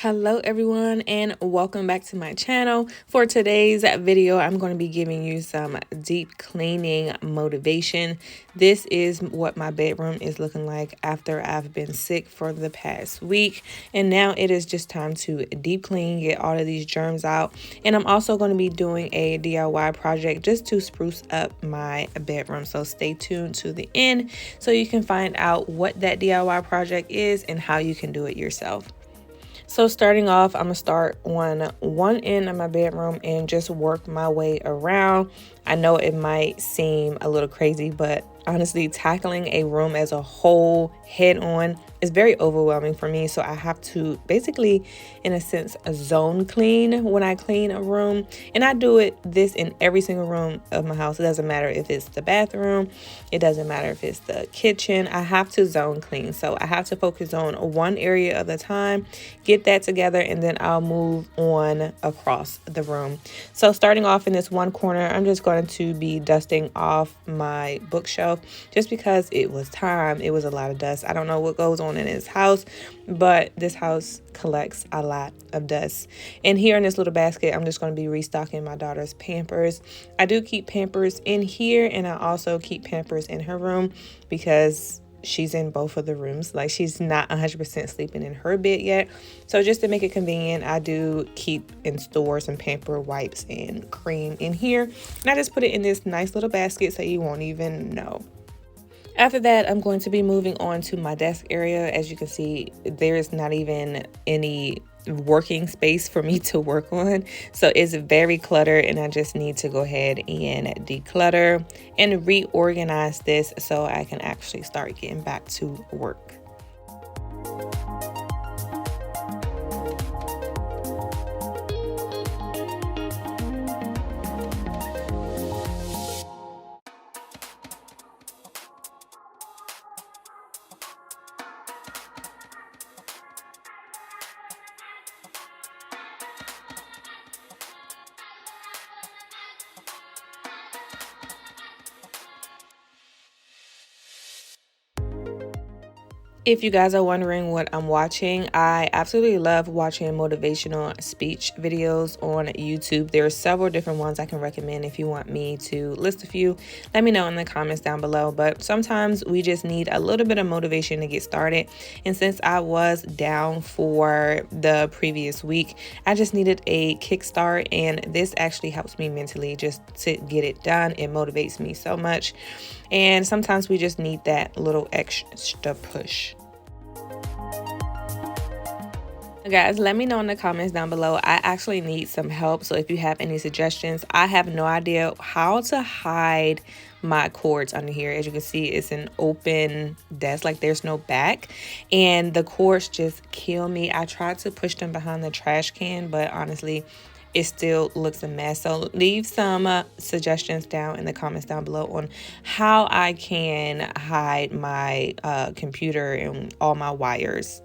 Hello everyone and welcome back to my channel. For today's video, I'm going to be giving you some deep cleaning motivation. This is what my bedroom is looking like after I've been sick for the past week. And now it is just time to deep clean, get all of these germs out. And I'm also going to be doing a DIY project just to spruce up my bedroom. So stay tuned to the end so you can find out what that DIY project is and how you can do it yourself. So starting off, I'm gonna start on one end of my bedroom and just work my way around. I know it might seem a little crazy, but honestly, tackling a room as a whole head on is very overwhelming for me. So I have to basically, in a sense, zone clean when I clean a room. And I do this in every single room of my house. It doesn't matter if it's the bathroom. It doesn't matter if it's the kitchen. I have to zone clean. So I have to focus on one area at a time, get that together, and then I'll move on across the room. So starting off in this one corner, I'm just going to be dusting off my bookshelf just because it was time. It was a lot of dust. I don't know what goes on in this house, but this house collects a lot of dust. And here in this little basket, I'm just going to be restocking my daughter's Pampers. I do keep Pampers in here, and I also keep Pampers in her room because she's in both of the rooms. Like, she's not 100% sleeping in her bed yet. So just to make it convenient, I do keep and store some pamper wipes and cream in here. And I just put it in this nice little basket so you won't even know. After that, I'm going to be moving on to my desk area. As you can see, there is not even any working space for me to work on. So it's very cluttered, and I just need to go ahead and declutter and reorganize this so I can actually start getting back to work. If you guys are wondering what I'm watching, I absolutely love watching motivational speech videos on YouTube. There are several different ones I can recommend. If you want me to list a few, let me know in the comments down below. But sometimes we just need a little bit of motivation to get started. And since I was down for the previous week, I just needed a kickstart. And this actually helps me mentally just to get it done. It motivates me so much. And sometimes we just need that little extra push. Guys, let me know in the comments down below. I actually need some help. So if you have any suggestions, I have no idea how to hide my cords under here. As you can see, it's an open desk, like there's no back, and the cords just kill me. I tried to push them behind the trash can, but honestly, it still looks a mess. So leave some suggestions down in the comments down below on how I can hide my computer and all my wires.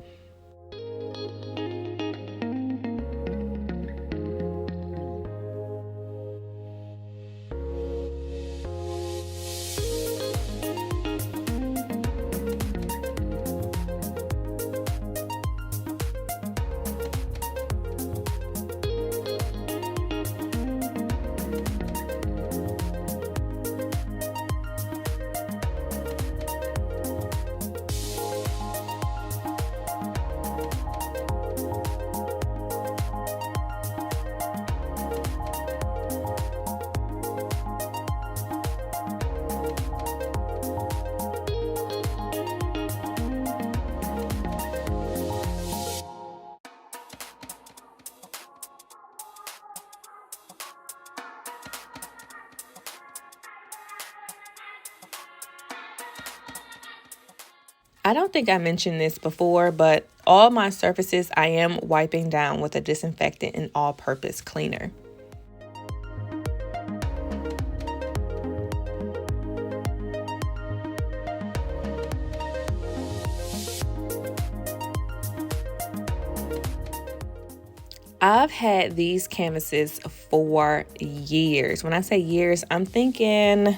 I don't think I mentioned this before, but all my surfaces I am wiping down with a disinfectant and all-purpose cleaner. I've had these canvases for years. When I say years, I'm thinking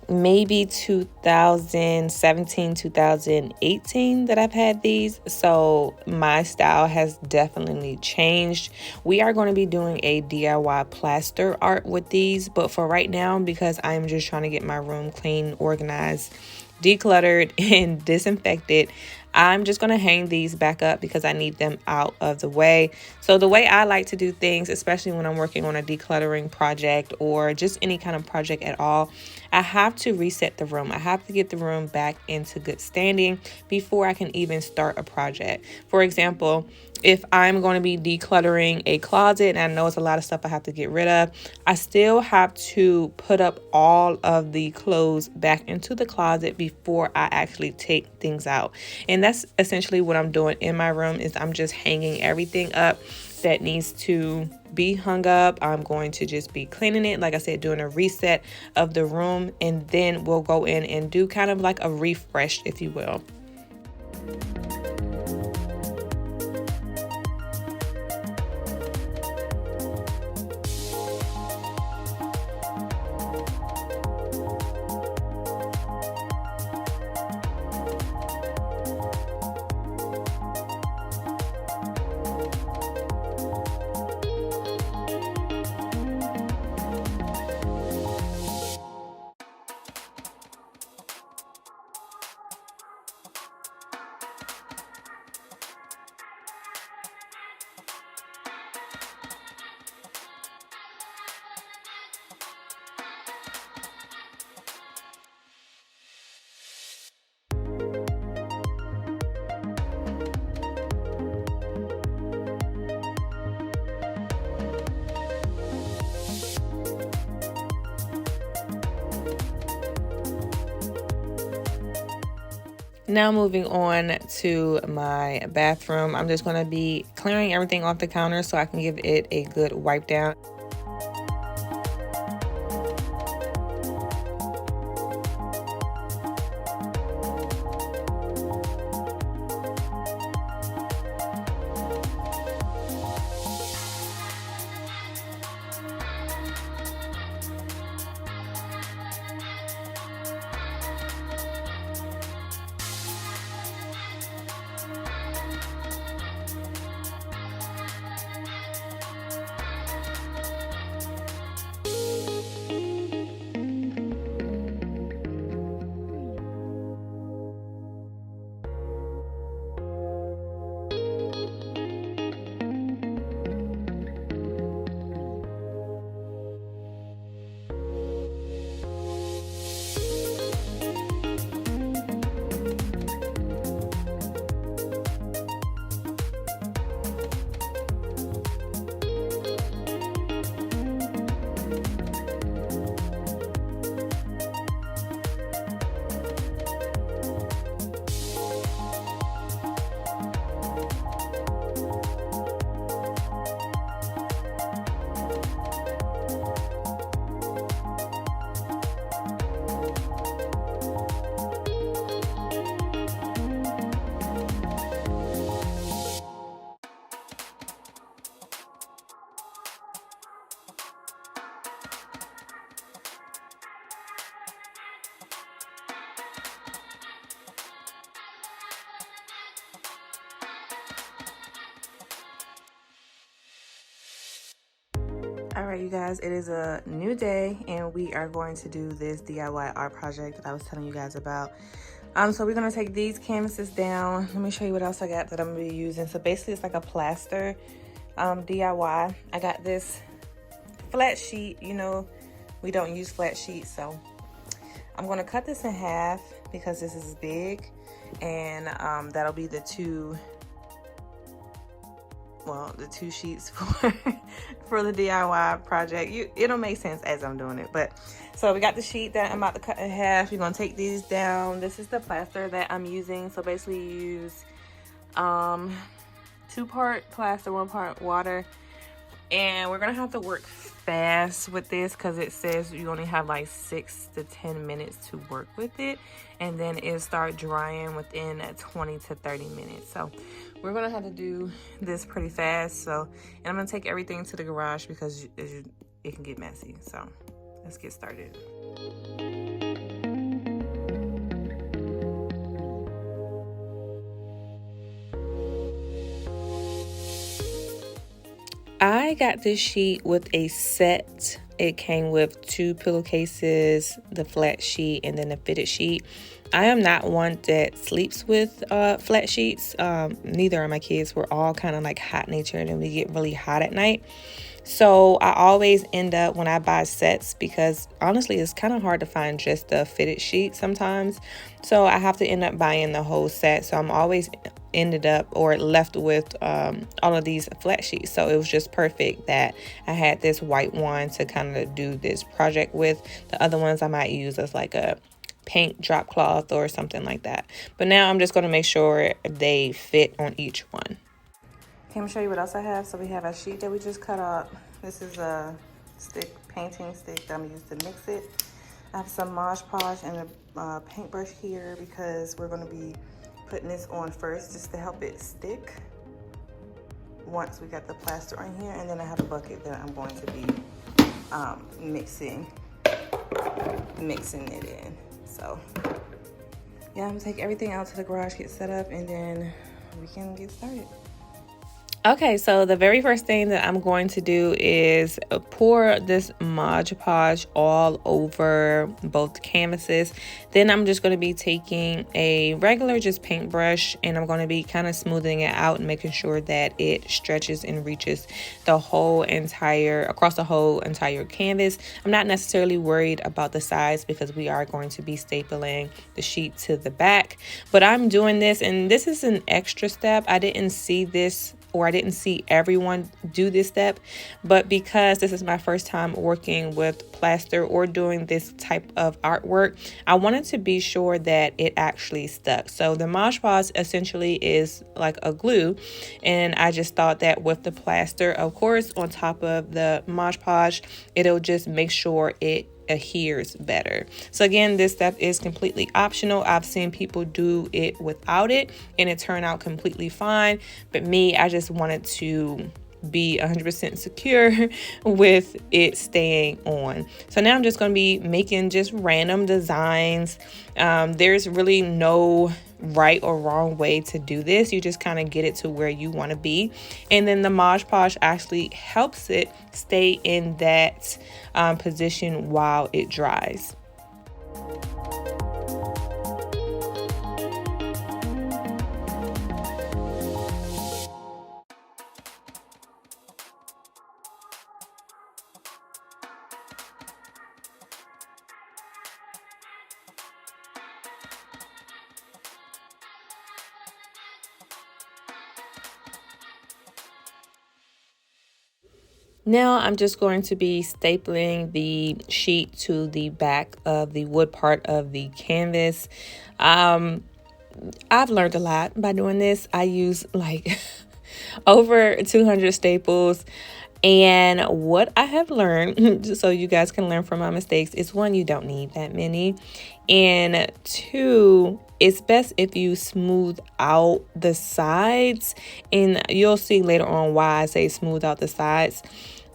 maybe 2017, 2018 that I've had these. So my style has definitely changed. We are going to be doing a DIY plaster art with these, but for right now, because I'm just trying to get my room clean, organized, decluttered, and disinfected, I'm just going to hang these back up because I need them out of the way. So the way I like to do things, especially when I'm working on a decluttering project or just any kind of project at all, I have to reset the room. I have to get the room back into good standing before I can even start a project. For example, if I'm going to be decluttering a closet and I know it's a lot of stuff I have to get rid of, I still have to put up all of the clothes back into the closet before I actually take things out. And that's essentially what I'm doing in my room, is I'm just hanging everything up that needs to be hung up. I'm going to just be cleaning it, like I said, doing a reset of the room, and then we'll go in and do kind of like a refresh, if you will. Now moving on to my bathroom, I'm just going to be clearing everything off the counter so I can give it a good wipe down. All right, you guys, it is a new day and we are going to do this DIY art project that I was telling you guys about. So we're gonna take these canvases down. Let me show you what else I got that I'm gonna be using. So basically it's like a plaster DIY. I got this flat sheet. You know, we don't use flat sheets, so I'm gonna cut this in half because this is big, and that'll be the two sheets for the DIY project. It'll make sense as I'm doing it. But so we got the sheet that I'm about to cut in half. You're gonna take these down. This is the plaster that I'm using. So basically you use 2-part plaster, 1-part water, and we're gonna have to work fast with this because it says you only have like 6 to 10 minutes to work with it, and then it'll start drying within 20 to 30 minutes. So we're gonna have to do this pretty fast. So, and I'm gonna take everything to the garage because it can get messy. So let's get started. I got this sheet with a set. It came with 2 pillowcases, the flat sheet, and then the fitted sheet. I am not one that sleeps with flat sheets. Neither are my kids. We're all kind of like hot natured and we get really hot at night. So I always end up when I buy sets, because honestly it's kind of hard to find just the fitted sheet sometimes. So I have to end up buying the whole set. So I'm always ended up or left with all of these flat sheets. So it was just perfect that I had this white one to kind of do this project with. The other ones I might use as like a paint drop cloth or something like that. But now I'm just going to make sure they fit on each one. Okay, I'm gonna show you what else I have. So we have a sheet that we just cut up. This is a stick, painting stick that I'm gonna use to mix it. I have some Mod Podge and a paintbrush here because we're gonna be putting this on first just to help it stick once we got the plaster on here. And then I have a bucket that I'm going to be mixing it in. So yeah, I'm gonna take everything out to the garage, get set up, and then we can get started. Okay, so the very first thing that I'm going to do is pour this Mod Podge all over both canvases. Then I'm just going to be taking a regular just paintbrush and I'm going to be kind of smoothing it out and making sure that it stretches and reaches across the whole entire canvas. I'm not necessarily worried about the size because we are going to be stapling the sheet to the back, but I'm doing this, and this is an extra step. I didn't see this, or I didn't see everyone do this step, but because this is my first time working with plaster or doing this type of artwork, I wanted to be sure that it actually stuck. So the Mod Podge essentially is like a glue, and I just thought that with the plaster, of course, on top of the Mod Podge, it'll just make sure it adheres better. So again, this step is completely optional. I've seen people do it without it and it turned out completely fine, but me, I just wanted to be 100% secure with it staying on. So now I'm just going to be making just random designs. There's really no right or wrong way to do this. You just kind of get it to where you want to be, and then the Mod Podge actually helps it stay in that position while it dries. Now I'm just going to be stapling the sheet to the back of the wood part of the canvas. I've learned a lot by doing this. I use like over 200 staples. And what I have learned, so you guys can learn from my mistakes, is one, you don't need that many. And two, it's best if you smooth out the sides. And you'll see later on why I say smooth out the sides.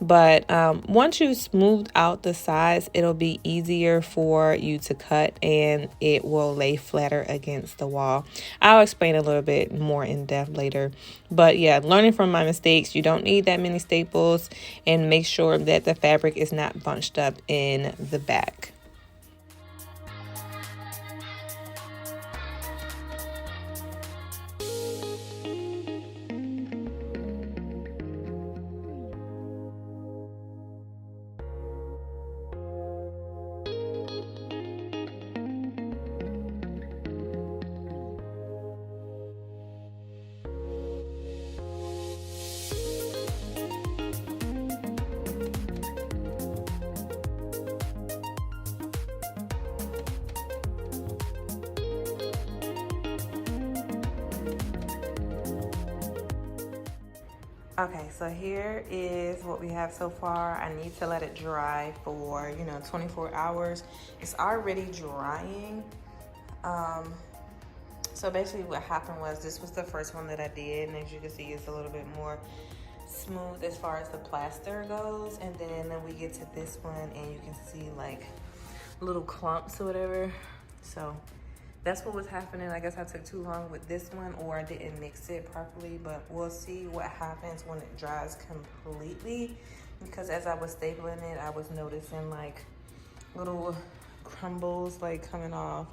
But once you smooth out the sides, it'll be easier for you to cut and it will lay flatter against the wall. I'll explain a little bit more in depth later. But yeah, learning from my mistakes, you don't need that many staples, and make sure that the fabric is not bunched up in the back. Okay, so here is what we have so far. I need to let it dry for, 24 hours. It's already drying. So basically what happened was, this was the first one that I did, and as you can see, it's a little bit more smooth as far as the plaster goes. And then we get to this one and you can see like little clumps or whatever. So that's what was happening. I guess I took too long with this one, or I didn't mix it properly, but we'll see what happens when it dries completely, because as I was stapling it, I was noticing like little crumbles like coming off.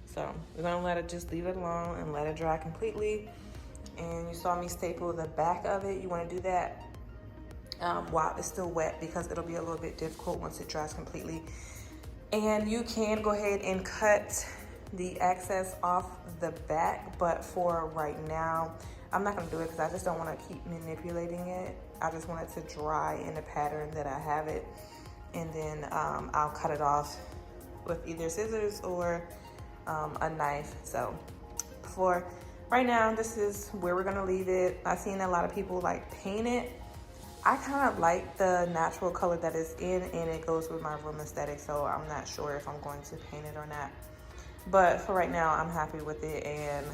So we're gonna let it, just leave it alone and let it dry completely. And you saw me staple the back of it. You want to do that while it's still wet, because it'll be a little bit difficult once it dries completely. And you can go ahead and cut the excess off the back, but for right now, I'm not gonna do it because I just don't want to keep manipulating it. I just want it to dry in the pattern that I have it, and then I'll cut it off with either scissors or a knife. So for right now, this is where we're gonna leave it. I've seen a lot of people like paint it. I kind of like the natural color that it's in, and it goes with my room aesthetic, so I'm not sure if I'm going to paint it or not. But for right now, I'm happy with it, and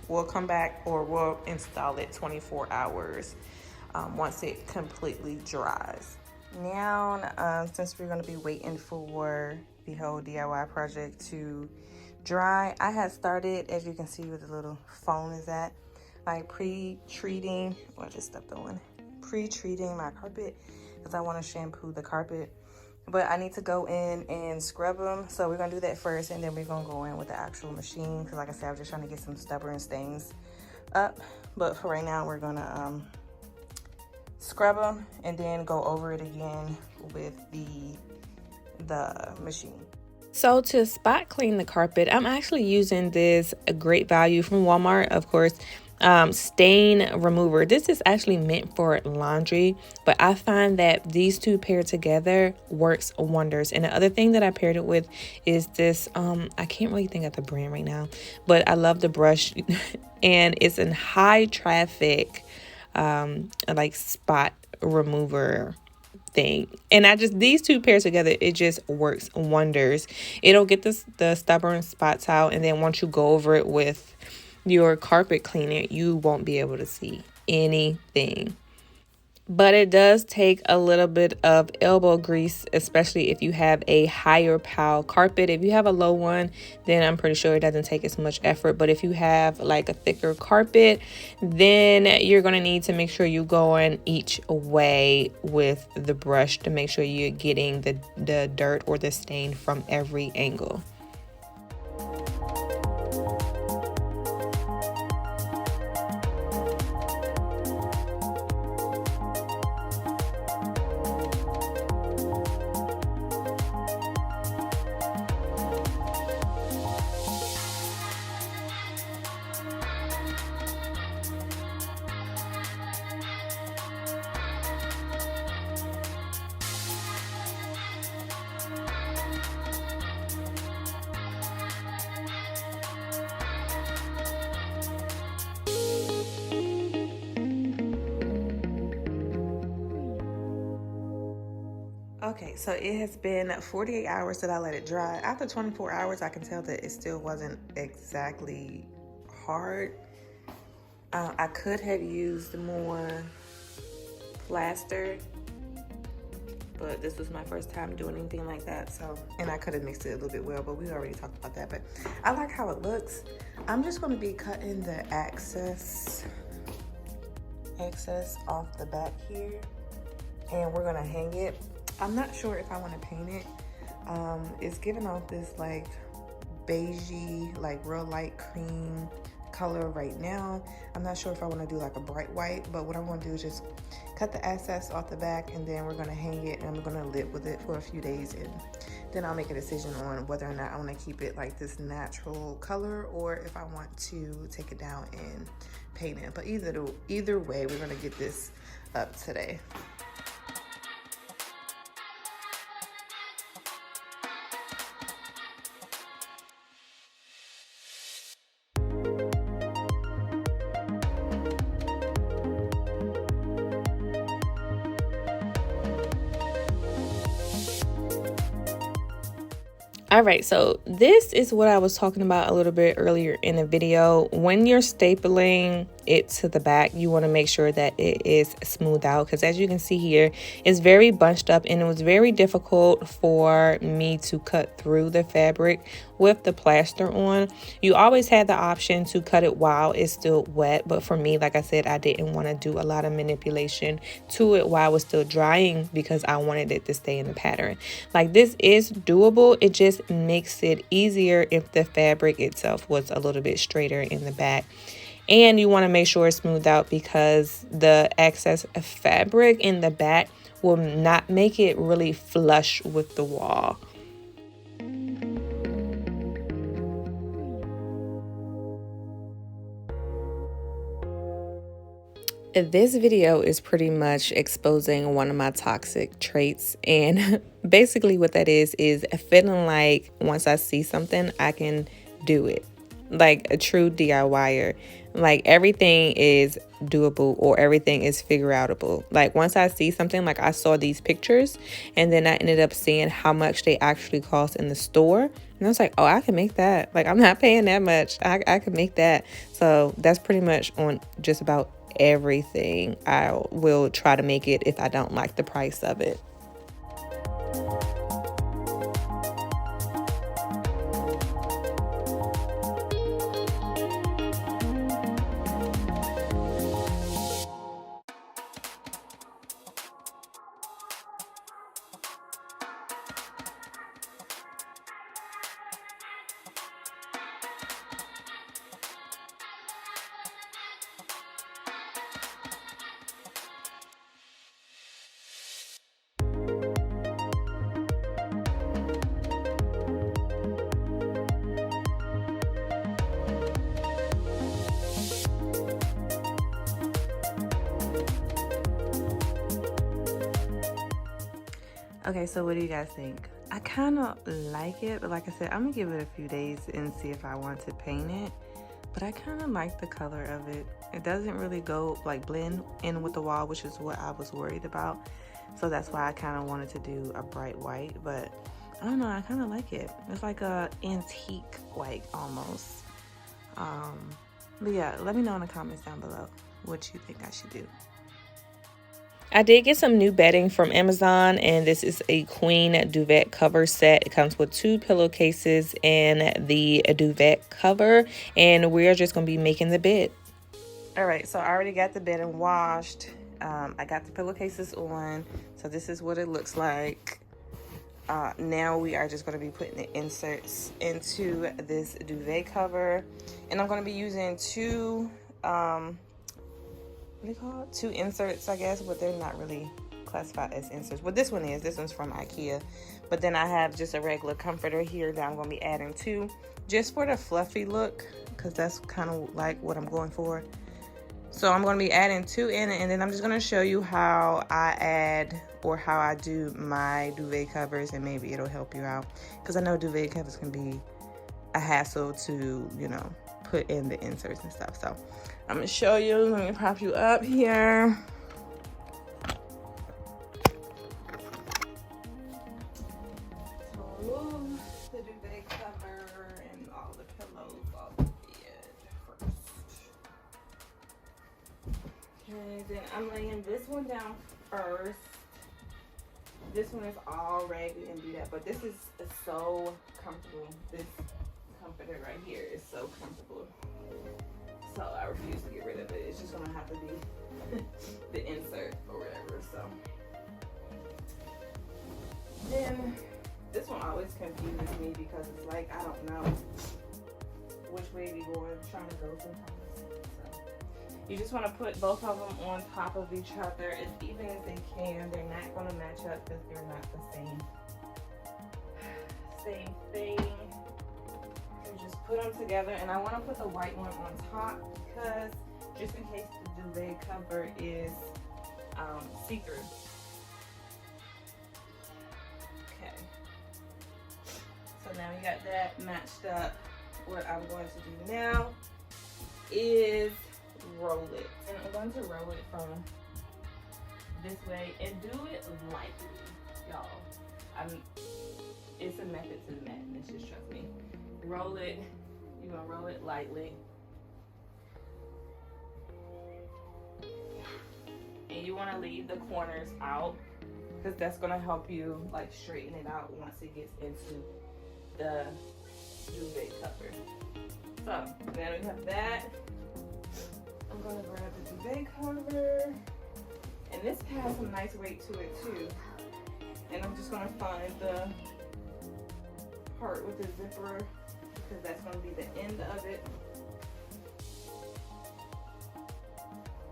we'll come back, or we'll install it 24 hours once it completely dries. Now, since we're going to be waiting for the whole DIY project to dry, I had started, as you can see where the little phone is at, like pre-treating, well, I just stepped on, pre-treating my carpet, because I want to shampoo the carpet. But I need to go in and scrub them, so we're gonna do that first, and then we're gonna go in with the actual machine, because like I said, I'm just trying to get some stubborn stains up. But for right now, we're gonna scrub them and then go over it again with the machine. So to spot clean the carpet, I'm actually using this great value from Walmart, of course, stain remover. This is actually meant for laundry, but I find that these two paired together works wonders. And the other thing that I paired it with is this, I can't really think of the brand right now, but I love the brush and it's in high traffic, like spot remover thing. And these two pairs together, it just works wonders. It'll get the stubborn spots out, and then once you go over it with your carpet cleaner, you won't be able to see anything. But it does take a little bit of elbow grease, especially if you have a higher pile carpet. If you have a low one, then I'm pretty sure it doesn't take as much effort. But if you have like a thicker carpet, then you're going to need to make sure you go in each way with the brush to make sure you're getting the dirt or the stain from every angle. Okay, so it has been 48 hours that I let it dry. After 24 hours, I can tell that it still wasn't exactly hard. I could have used more plaster, but this was my first time doing anything like that. So, and I could have mixed it a little bit well, but we already talked about that. But I like how it looks. I'm just going to be cutting the excess off the back here, and we're going to hang it. I'm not sure if I want to paint it. It's giving off this like beigey, like real light cream color right now. I'm not sure if I want to do like a bright white, but what I'm going to do is just cut the excess off the back, and then we're going to hang it, and I'm going to live with it for a few days, and then I'll make a decision on whether or not I want to keep it like this natural color, or if I want to take it down and paint it. But either way, we're going to get this up today. All right, so this is what I was talking about a little bit earlier in the video. When you're stapling it to the back, you want to make sure that it is smoothed out, because as you can see here, it's very bunched up, and it was very difficult for me to cut through the fabric with the plaster on. You always had the option to cut it while it's still wet, but for me, like I said, I didn't want to do a lot of manipulation to it while it was still drying because I wanted it to stay in the pattern. Like, this is doable. It just makes it easier if the fabric itself was a little bit straighter in the back. And you want to make sure it's smoothed out, because the excess fabric in the back will not make it really flush with the wall. This video is pretty much exposing one of my toxic traits, and basically what that is feeling like once I see something, I can do it. Like a true DIYer. Like, everything is doable, or everything is figure outable. Like, once I see something, like I saw these pictures, and then I ended up seeing how much they actually cost in the store, and I was like, oh, I can make that. Like, I'm not paying that much. I can make that. So that's pretty much on just about everything. I will try to make it if I don't like the price of it. Okay, so what do you guys think? I kind of like it, but like I said, I'm gonna give it a few days and see if I want to paint it. But I kind of like the color of it. It doesn't really go like blend in with the wall, which is what I was worried about. So that's why I kind of wanted to do a bright white, but I don't know, I kind of like it. It's like a antique white almost. But yeah, let me know in the comments down below what you think I should do. I did get some new bedding from Amazon, and this is a queen duvet cover set. It comes with 2 pillowcases and the duvet cover, and we're just going to be making the bed. All right, so I already got the bedding washed. I got the pillowcases on, so this is what it looks like. Now we are just going to be putting the inserts into this duvet cover, and I'm going to be using 2 what do you call it? 2 inserts, I guess, but they're not really classified as inserts. Well, this one is. This one's from IKEA. But then I have just a regular comforter here that I'm going to be adding to, just for the fluffy look, because that's kind of like what I'm going for. So I'm going to be adding 2 in it, and then I'm just going to show you how I add, or how I do my duvet covers, and maybe it'll help you out, because I know duvet covers can be a hassle to, you know, put in the inserts and stuff. So I'm gonna show you. Let me prop you up here. So remove the duvet cover and all the pillows off the bed first. Okay, then I'm laying this one down first. This one is all ragged and beat up, but this is so comfortable. This comforter right here is so comfortable. So I refuse to get rid of it. It's just gonna have to be the insert or whatever. So then this one always confuses me, because it's like, I don't know which way we trying to go sometimes. So you just want to put both of them on top of each other as even as they can. They're not going to match up because they're not the same thing. Just put them together, and I want to put the white one on top, because just in case the duvet cover is see-through. Okay, so now we got that matched up. What I'm going to do now is roll it, and I'm going to roll it from this way and do it lightly, y'all. It's a method to the madness, just trust me. Roll it. You're gonna roll it lightly. And you wanna leave the corners out because that's gonna help you like straighten it out once it gets into the duvet cover. So now we have that. I'm gonna grab the duvet cover. And this has some nice weight to it too. And I'm just gonna find the part with the zipper because that's gonna be the end of it.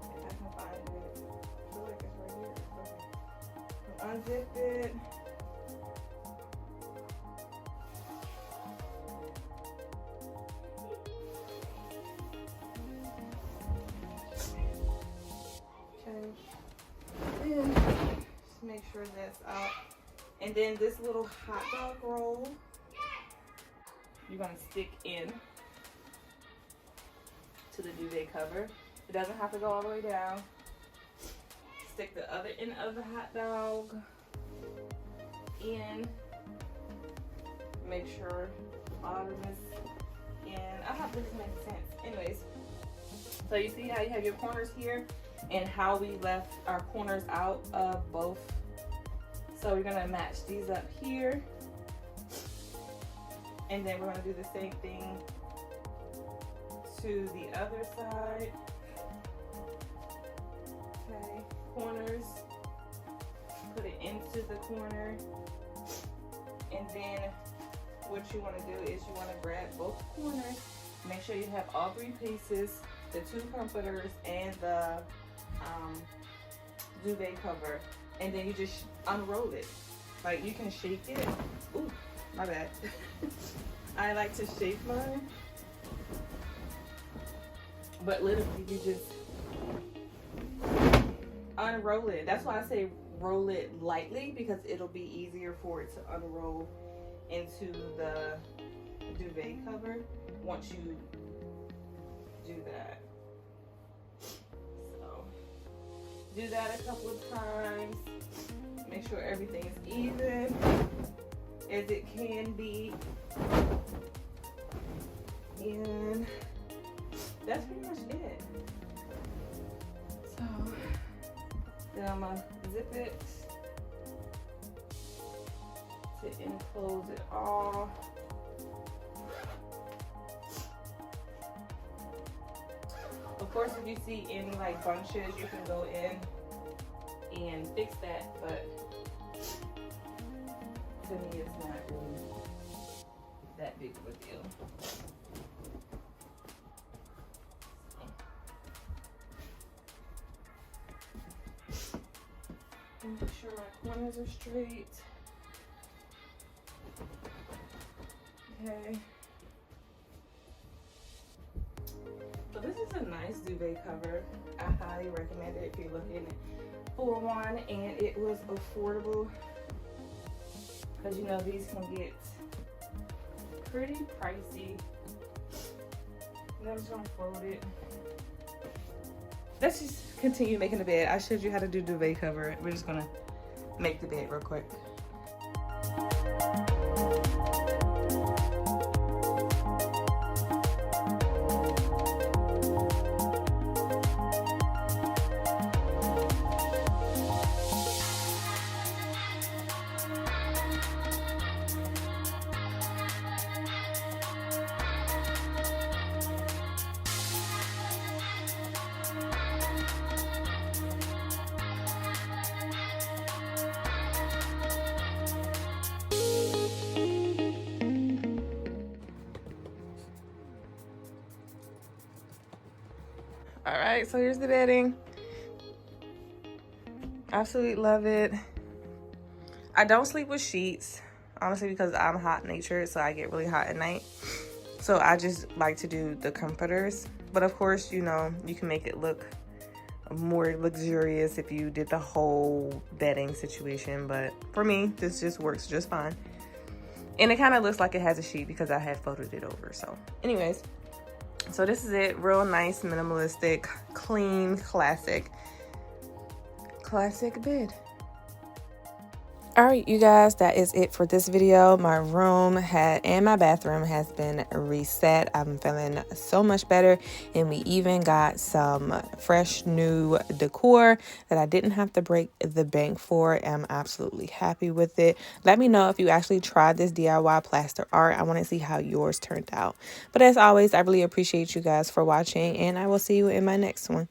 If I can find it. I feel like it's right here. Okay. Unzip it. Then just make sure that's out. And then this little hot dog roll, you're gonna stick in to the duvet cover. It doesn't have to go all the way down. Stick the other end of the hot dog in. Make sure the bottom is in. I hope this makes sense. Anyways, so you see how you have your corners here and how we left our corners out of both. So we're gonna match these up here. And then we're gonna do the same thing to the other side. Okay, corners, put it into the corner. And then what you wanna do is you wanna grab both corners. Make sure you have all three pieces, the two comforters and the duvet cover, and then you just unroll it. Like you can shake it. Ooh, my bad. I like to shake mine, but literally you just unroll it. That's why I say roll it lightly, because it'll be easier for it to unroll into the duvet cover once you do that. Do that a couple of times. Make sure everything is even as it can be. And that's pretty much it. So then I'm gonna zip it to enclose it all. Of course, if you see any like bunches, you can go in and fix that, but to me it's not really that big of a deal. And make sure my corners are straight. Okay. So this is a nice duvet cover. I highly recommend it if you're looking for one, and it was affordable because you know these can get pretty pricey. And I'm just gonna fold it. Let's just continue making the bed. I showed you how to do duvet cover. We're just gonna make the bed real quick. All right, so here's the bedding. Absolutely love it. I don't sleep with sheets, honestly, because I'm hot natured, so I get really hot at night. So I just like to do the comforters. But of course, you know, you can make it look more luxurious if you did the whole bedding situation. But for me, this just works just fine. And it kind of looks like it has a sheet because I had folded it over. So anyways, so this is it. Real nice, minimalistic, clean, classic bed. All right, you guys, that is it for this video. My room and my bathroom has been reset. I'm feeling so much better, and we even got some fresh new decor that I didn't have to break the bank for. I'm absolutely happy with it. Let me know if you actually tried this DIY plaster art. I want to see how yours turned out. But as always, I really appreciate you guys for watching, and I will see you in my next one.